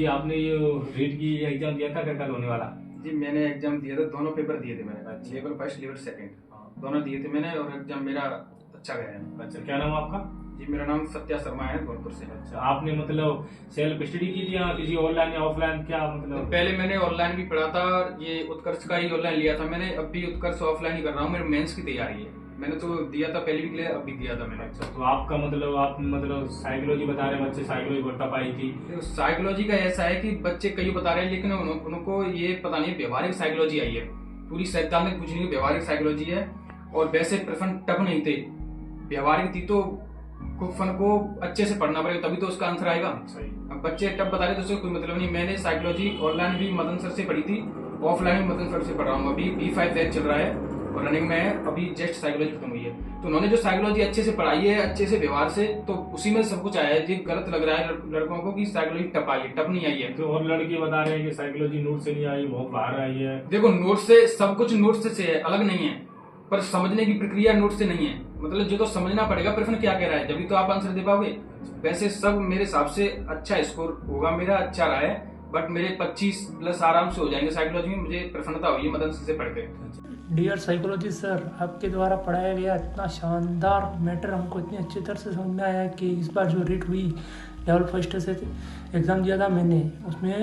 जी आपने ये रीट की एग्जाम दिया था क्या कल होने वाला? जी मैंने एग्जाम दिया था, दोनों पेपर दिए थे मैंने। अच्छा। लेवल फर्स्ट लेवल सेकंड हाँ। दोनों दिए थे मैंने, और एग्जाम मेरा अच्छा गया है। अच्छा, क्या नाम है आपका? जी मेरा नाम सत्या शर्मा है, धौलपुर से। अच्छा, आपने मतलब सेल्फ स्टडी की थी या किसी ऑनलाइन या ऑफलाइन, क्या मतलब? पहले मैंने ऑनलाइन भी पढ़ा था, ये उत्कर्ष का ही ऑनलाइन लिया था मैंने। अब भी उत्कर्ष ऑफलाइन ही कर रहा हूँ, मेरे मेंस की तैयारी है। मैंने तो दिया था पहले भी के लिए, अब भी दिया था मैंने। अच्छा, तो आपका मतलब आप मतलब साइकोलॉजी बता रहे हैं, बच्चे साइकोलॉजी बहुत टफ आई थी। साइकोलॉजी का ऐसा है कि बच्चे कई बता रहे हैं, लेकिन उनको ये पता नहीं व्यवहारिक साइकोलॉजी आई है। पूरी सैद्धांतिक कुछ नहीं, व्यवहारिक साइकोलॉजी है। और वैसे प्रश्न टफ नहीं थे, व्यवहारिक थी, तो फन को अच्छे से पढ़ना पड़ेगा तभी तो उसका आंसर आएगा। सही। अब बच्चे टफ बता रहे तो उससे कोई मतलब नहीं। मैंने साइकोलॉजी ऑनलाइन भी मदन सर से पढ़ी थी, ऑफलाइन भी मदन सर से पढ़ रहा हूँ। अभी B5 बैच चल रहा है और रनिंग में है, अभी जस्ट साइकोलॉजी खत्म हुई है। तो उन्होंने जो साइकोलॉजी अच्छे से पढ़ाई है, अच्छे से व्यवहार से, तो उसी में सब कुछ आया है। जी गलत लग रहा है लड़कों को कि साइकोलॉजी टफ आई है, टफ नहीं आई है। तो और लड़की बता रहे हैं कि साइकोलॉजी नोट से नहीं आई, बहुत बाहर आई है। देखो नोट से सब कुछ नोट से है, अलग नहीं है, पर समझने की प्रक्रिया नोट से नहीं है। मतलब जो तो समझना पड़ेगा प्रश्न क्या कह रहा है, जब तो आप आंसर दे पाओगे। वैसे सब मेरे हिसाब से अच्छा स्कोर होगा मेरा, अच्छा रहा है। बट मेरे 25+ आराम से हो जाएंगे साइकोलॉजी में, मुझे प्रसन्नता हुई है मदन सर से पढ़ के। डियर साइकोलॉजी सर, आपके द्वारा पढ़ाया गया इतना शानदार मैटर हमको इतनी अच्छी तरह से समझ में आया कि इस बार जो रीट हुई लेवल फर्स्ट से एग्ज़ाम दिया था मैंने, उसमें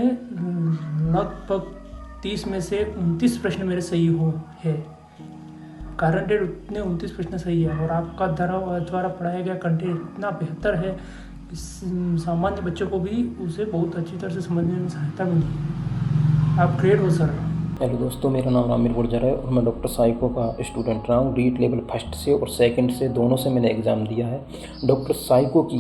लगभग 30 में से 29 प्रश्न मेरे सही है। कारण डेट उतने 29 प्रश्न सही है। और आपका द्वारा पढ़ाया गया कंटेंट इतना बेहतर है, सामान्य बच्चों को भी उसे बहुत अच्छी तरह से समझने में सहायता मिली। आप ग्रेट हो सर। हेलो दोस्तों, मेरा नाम आमिर गुर्जर है और मैं डॉक्टर साइको का स्टूडेंट रहा हूँ। रीट लेवल फर्स्ट से और सेकंड से दोनों से मैंने एग्ज़ाम दिया है। डॉक्टर साइको की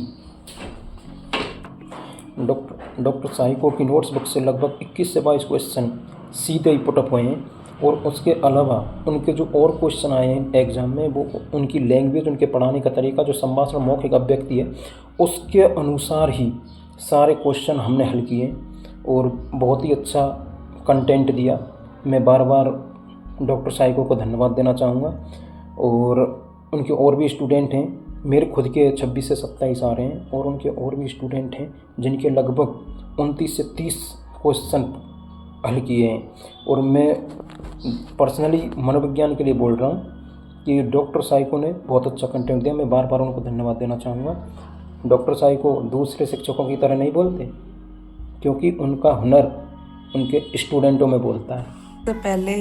नोट्स बुक से लगभग 21 से 22 क्वेश्चन सीधे ही पुटअप हुए हैं। और उसके अलावा उनके जो और क्वेश्चन आए हैं एग्ज़ाम में, वो उनकी लैंग्वेज, उनके पढ़ाने का तरीका, जो संभाषण मौखिक अभिव्यक्ति है, उसके अनुसार ही सारे क्वेश्चन हमने हल किए और बहुत ही अच्छा कंटेंट दिया। मैं बार बार डॉक्टर साइको को धन्यवाद देना चाहूँगा। और उनके और भी स्टूडेंट हैं, मेरे खुद के 26 से 27 आ रहे हैं, और उनके और भी स्टूडेंट हैं जिनके लगभग 29 से 30 क्वेश्चन हल किए हैं। और मैं पर्सनली मनोविज्ञान के लिए बोल रहा हूँ कि डॉक्टर साइको ने बहुत अच्छा कंटेंट दिया। मैं बार बार उनको धन्यवाद देना चाहूँगा। डॉक्टर साइको दूसरे शिक्षकों की तरह नहीं बोलते, क्योंकि उनका हुनर उनके स्टूडेंटों में बोलता है। सबसे पहले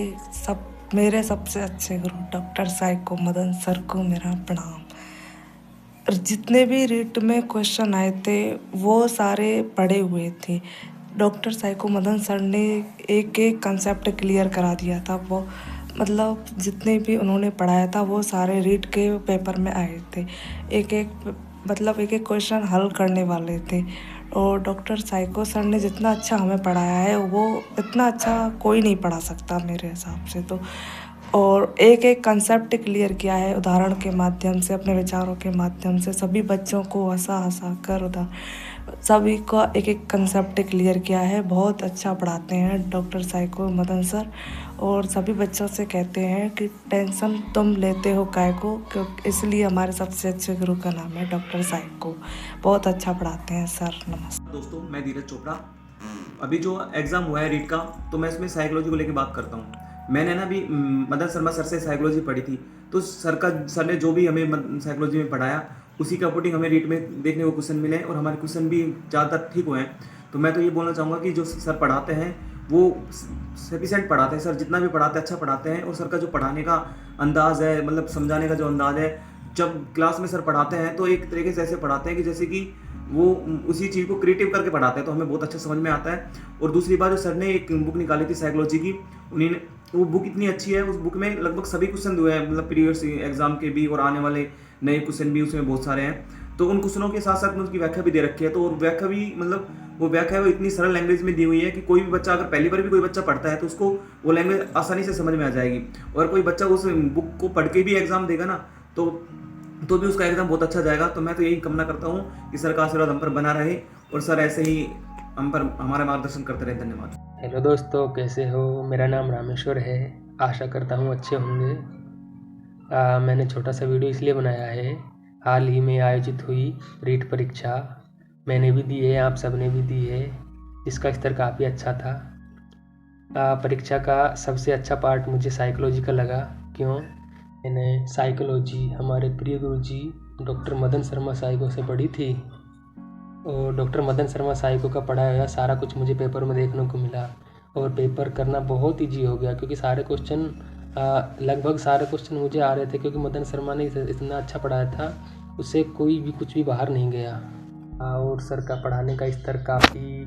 मेरे सबसे अच्छे गुरु डॉक्टर साइको मदन सर को मेरा प्रणाम। और जितने भी रीट में क्वेश्चन आए थे वो सारे पढ़े हुए थे। डॉक्टर साइको मदन सर ने एक एक कंसेप्ट क्लियर करा दिया था। वो मतलब जितने भी उन्होंने पढ़ाया था वो सारे रीट के पेपर में आए थे। एक एक क्वेश्चन हल करने वाले थे। और डॉक्टर साइको सर ने जितना अच्छा हमें पढ़ाया है वो इतना अच्छा कोई नहीं पढ़ा सकता मेरे हिसाब से तो। और एक एक कंसेप्ट क्लियर किया है उदाहरण के माध्यम से, अपने विचारों के माध्यम से। सभी बच्चों को हंसा कर सभी को एक एक कंसेप्ट क्लियर किया है। बहुत अच्छा पढ़ाते हैं डॉक्टर साइको मदन सर। और सभी बच्चों से कहते हैं कि टेंशन तुम लेते हो काय को, क्योंकि इसलिए हमारे सबसे अच्छे गुरु का नाम है डॉक्टर साइको। बहुत अच्छा पढ़ाते हैं सर। नमस्ते दोस्तों, मैं धीरज चोपड़ा। अभी जो एग्ज़ाम हुआ है रीट का, तो मैं इसमें साइकोलॉजी को लेकर बात करता हूँ। मैंने ना भी मदन शर्मा सर से साइकोलॉजी पढ़ी थी, तो सर ने जो भी हमें साइकोलॉजी में पढ़ाया उसी का अकॉर्डिंग हमें रीट में देखने को क्वेश्चन मिले और हमारे क्वेश्चन भी ज़्यादातर ठीक हुए हैं। तो मैं तो ये बोलना चाहूँगा कि जो सर पढ़ाते हैं वो सफिशिएंट पढ़ाते हैं। सर जितना भी पढ़ाते हैं अच्छा पढ़ाते हैं। और सर का जो पढ़ाने का अंदाज़ है, मतलब समझाने का जो अंदाज़ है, जब क्लास में सर पढ़ाते हैं तो एक तरीके से ऐसे पढ़ाते हैं कि जैसे कि वो उसी चीज़ को क्रिएटिव करके पढ़ाते हैं, तो हमें बहुत अच्छा समझ में आता है। और दूसरी बात, जो सर ने एक बुक निकाली थी साइकोलॉजी की, उन्हीं ने वो बुक इतनी अच्छी है। उस बुक में लगभग सभी क्वेश्चन हुए हैं, मतलब प्रीवियस एग्जाम के भी और आने वाले नए क्वेश्चन भी उसमें बहुत सारे हैं। तो उन क्वेश्चनों के साथ साथ में उसकी व्याख्या भी दे रखी है। तो और व्याख्या भी, मतलब वो व्याख्या है वो इतनी सरल लैंग्वेज में दी हुई है कि कोई भी बच्चा, अगर पहली बार भी कोई बच्चा पढ़ता है तो उसको वो लैंग्वेज आसानी से समझ में आ जाएगी। और कोई बच्चा उस बुक को पढ़ के भी एग्जाम देगा ना, तो भी उसका एग्जाम बहुत अच्छा जाएगा। तो मैं तो यही कामना करता हूँ कि सर का आशीर्वाद हम पर बना रहे और सर ऐसे ही हम पर हमारा मार्गदर्शन करते रहे। धन्यवाद। हेलो दोस्तों, कैसे हो? मेरा नाम रामेश्वर है। आशा करता हूँ अच्छे होंगे। मैंने छोटा सा वीडियो इसलिए बनाया है, हाल ही में आयोजित हुई रीट परीक्षा मैंने भी दी है, आप सबने भी दी है। जिसका स्तर काफ़ी अच्छा था। परीक्षा का सबसे अच्छा पार्ट मुझे साइकोलॉजी का लगा। क्यों? मैंने साइकोलॉजी हमारे प्रिय गुरुजी डॉक्टर मदन शर्मा साइको से पढ़ी थी और डॉक्टर मदन शर्मा साइको का पढ़ाया हुआ सारा कुछ मुझे पेपर में देखने को मिला और पेपर करना बहुत ईजी हो गया, क्योंकि सारे क्वेश्चन लगभग सारे क्वेश्चन मुझे आ रहे थे, क्योंकि मदन शर्मा ने इतना अच्छा पढ़ाया था, उससे कोई भी कुछ भी बाहर नहीं गया। और सर का पढ़ाने का स्तर काफ़ी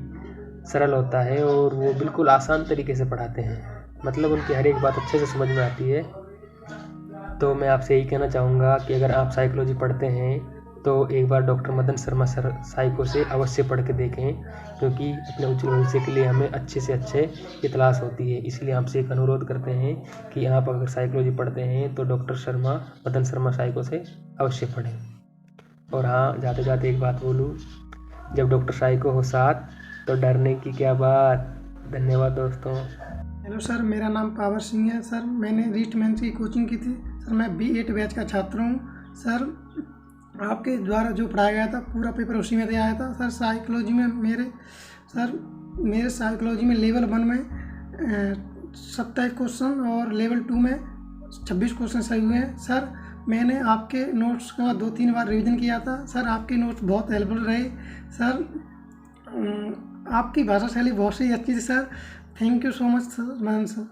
सरल होता है और वो बिल्कुल आसान तरीके से पढ़ाते हैं, मतलब उनकी हर एक बात अच्छे से समझ में आती है। तो मैं आपसे यही कहना चाहूँगा कि अगर आप साइकोलॉजी पढ़ते हैं तो एक बार doctor Madan Sharma sir psycho से अवश्य पढ़ के देखें, क्योंकि अपने उज्ज्वल भविष्य के लिए हमें अच्छे से अच्छे की तलाश होती है। इसलिए आपसे एक अनुरोध करते हैं कि आप अगर साइकोलॉजी पढ़ते हैं तो डॉक्टर मदन शर्मा साइको से अवश्य पढ़ें। और हाँ, जाते जाते एक बात बोलूँ, जब डॉक्टर साइको हो साथ तो डरने की क्या बात। धन्यवाद दोस्तों। हेलो सर, मेरा नाम पावर सिंह है। सर मैंने रीट मेंस की कोचिंग की थी। सर मैं B8 बैच का छात्र हूँ। सर आपके द्वारा जो पढ़ाया गया था पूरा पेपर उसी में आया था। सर साइकोलॉजी में मेरे साइकोलॉजी में लेवल 1 में 27 क्वेश्चन और लेवल 2 में 26 क्वेश्चन सही हुए हैं। सर मैंने आपके नोट्स का 2-3 बार रिवीजन किया था। सर आपके नोट्स बहुत हेल्पफुल रहे। सर आपकी भाषा शैली बहुत ही अच्छी थी। Sir thank you so much sir.